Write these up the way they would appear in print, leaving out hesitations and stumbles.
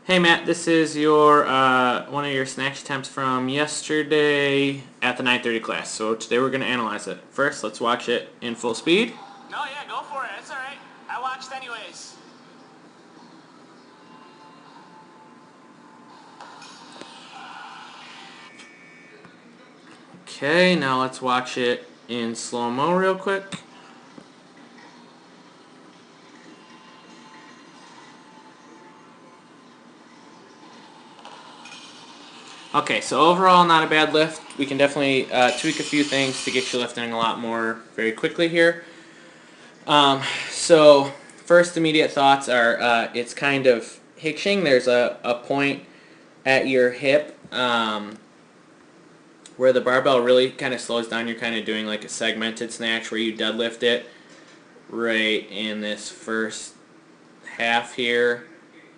Hey Matt, this is your one of your snatch attempts from yesterday at the 9:30 class. So today we're going to analyze it. First, let's watch it in full speed. No, yeah, go for it. It's all right. I watched anyways. Okay, now let's watch it in slow-mo real quick. Okay, so overall not a bad lift. We can definitely tweak a few things to get you lifting a lot more very quickly here. So first immediate thoughts are it's kind of hitching. There's a point at your hip where the barbell really kind of slows down. You're kind of doing like a segmented snatch where you deadlift it right in this first half here,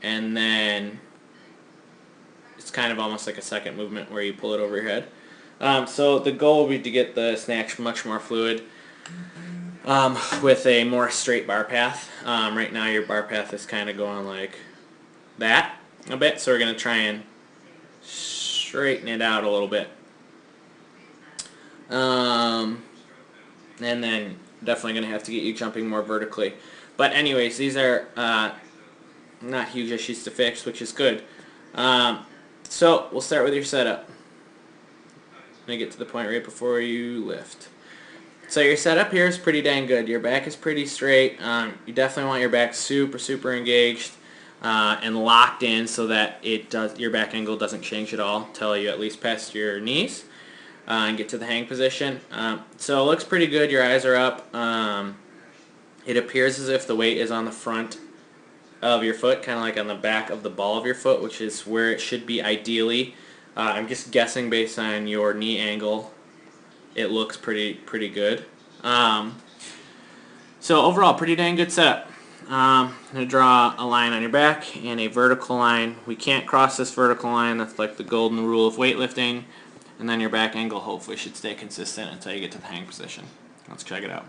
and then it's kind of almost like a second movement where you pull it over your head. So the goal will be to get the snatch much more fluid with a more straight bar path. Right now your bar path is kind of going like that a bit, so we're going to try and straighten it out a little bit. And then definitely going to have to get you jumping more vertically. But anyways, these are not huge issues to fix, which is good. So we'll start with your setup. I'm going to get to the point right before you lift. So your setup here is pretty dang good. Your back is pretty straight. You definitely want your back super engaged and locked in so that your back angle doesn't change at all until you at least past your knees and get to the hang position. So it looks pretty good. Your eyes are up. It appears as if the weight is on the front of your foot, kind of like on the back of the ball of your foot, which is where it should be ideally. I'm just guessing based on your knee angle. It looks pretty good. So overall, pretty dang good setup. I'm going to draw a line on your back and a vertical line. We can't cross this vertical line. That's like the golden rule of weightlifting. And then your back angle hopefully should stay consistent until you get to the hang position. Let's check it out.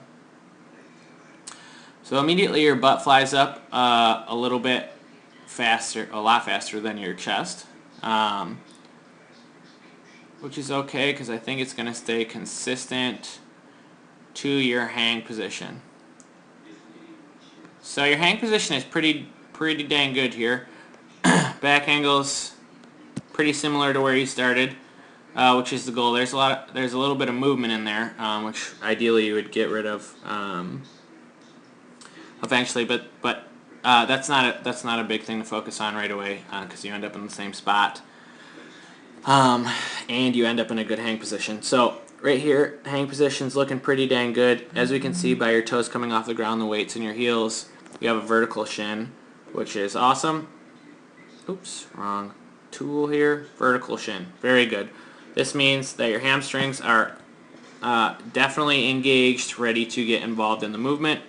So immediately your butt flies up a little bit faster, a lot faster than your chest, which is okay because I think it's going to stay consistent to your hang position. So your hang position is pretty dang good here. Back angle's pretty similar to where you started, which is the goal. There's a little bit of movement in there, which ideally you would get rid of eventually, but that's not a big thing to focus on right away because you end up in the same spot, and you end up in a good hang position. So right here, hang position's looking pretty dang good. As we can see by your toes coming off the ground, the weight's in your heels. You have a vertical shin, which is awesome. Oops, wrong tool here. Vertical shin, very good. This means that your hamstrings are definitely engaged, ready to get involved in the movement.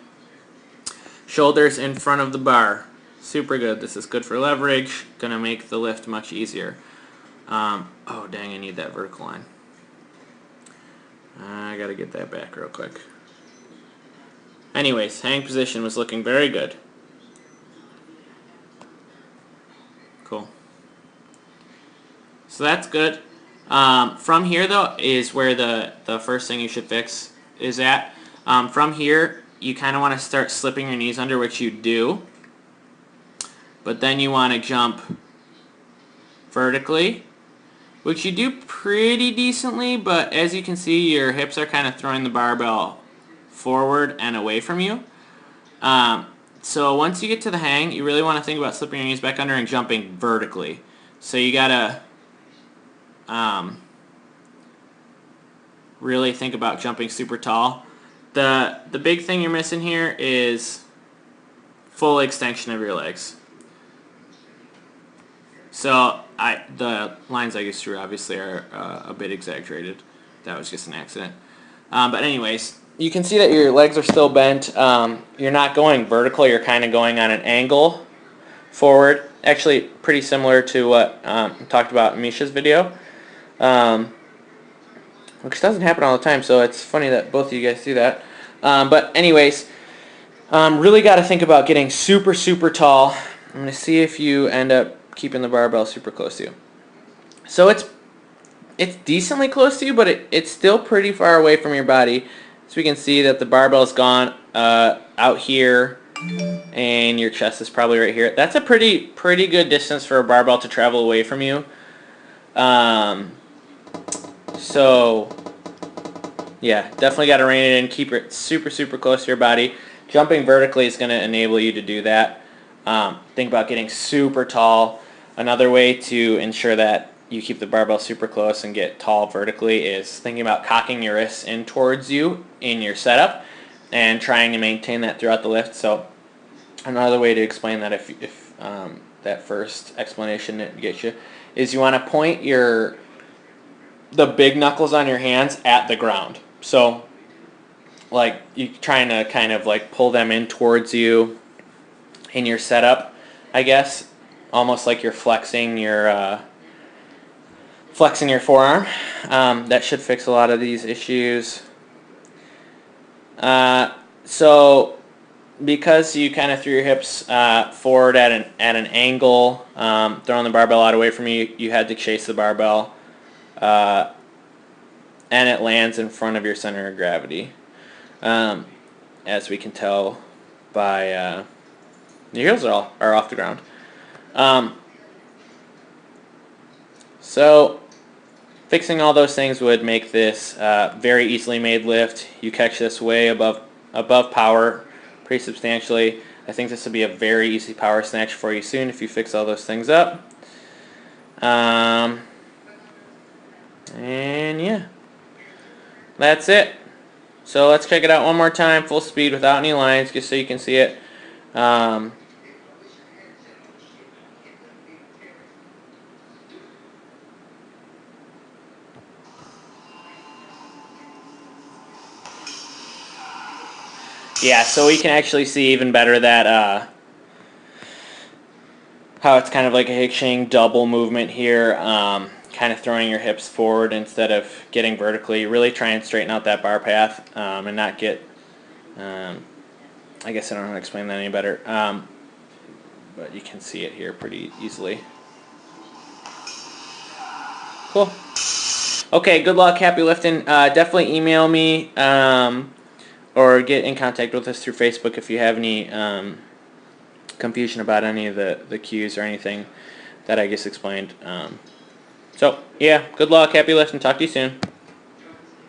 Shoulders in front of the bar. Super good. This is good for leverage. Going to make the lift much easier. Oh, dang, I need that vertical line. I got to get that back real quick. Anyways, hang position was looking very good. Cool. So that's good. From here, though, is where the first thing you should fix is at. From here, you kind of want to start slipping your knees under, which you do. But then you want to jump vertically, which you do pretty decently, but as you can see, your hips are kind of throwing the barbell forward and away from you. So once you get to the hang, you really want to think about slipping your knees back under and jumping vertically. So you got to really think about jumping super tall. The big thing you're missing here is full extension of your legs. So the lines I just drew obviously are a bit exaggerated. That was just an accident. But anyways, you can see that your legs are still bent. You're not going vertical. You're kind of going on an angle forward. Actually, pretty similar to what I talked about in Misha's video. Which doesn't happen all the time, so it's funny that both of you guys do that. But anyways, really got to think about getting super tall. I'm going to see if you end up keeping the barbell super close to you. So it's decently close to you, but it's still pretty far away from your body. So we can see that the barbell's gone out here, and your chest is probably right here. That's a pretty good distance for a barbell to travel away from you. So yeah, definitely got to rein it in. Keep it super close to your body. Jumping vertically is going to enable you to do that. Think about getting super tall. Another way to ensure that you keep the barbell super close and get tall vertically is thinking about cocking your wrists in towards you in your setup and trying to maintain that throughout the lift. So another way to explain that, if that first explanation didn't get you, is you want to point the big knuckles on your hands at the ground. So like you trying to kind of like pull them in towards you in your setup, I guess, almost like you're flexing your forearm. That should fix a lot of these issues. So because you kind of threw your hips forward at an angle, throwing the barbell out away from you, you had to chase the barbell, and it lands in front of your center of gravity, as we can tell by your heels are off the ground. So fixing all those things would make this very easily made lift. You catch this way above power pretty substantially. I think this will be a very easy power snatch for you soon if you fix all those things up. And yeah, that's it. So let's check it out one more time, full speed without any lines, just so you can see it. Yeah, so we can actually see even better that how it's kind of like a hitching double movement here, kind of throwing your hips forward instead of getting vertically. Really try and straighten out that bar path and not get, I guess I don't know how to explain that any better, but you can see it here pretty easily. Cool. Okay, good luck, happy lifting. Definitely email me or get in contact with us through Facebook if you have any confusion about any of the cues or anything that I just explained. So, yeah, good luck, happy lifting, talk to you soon.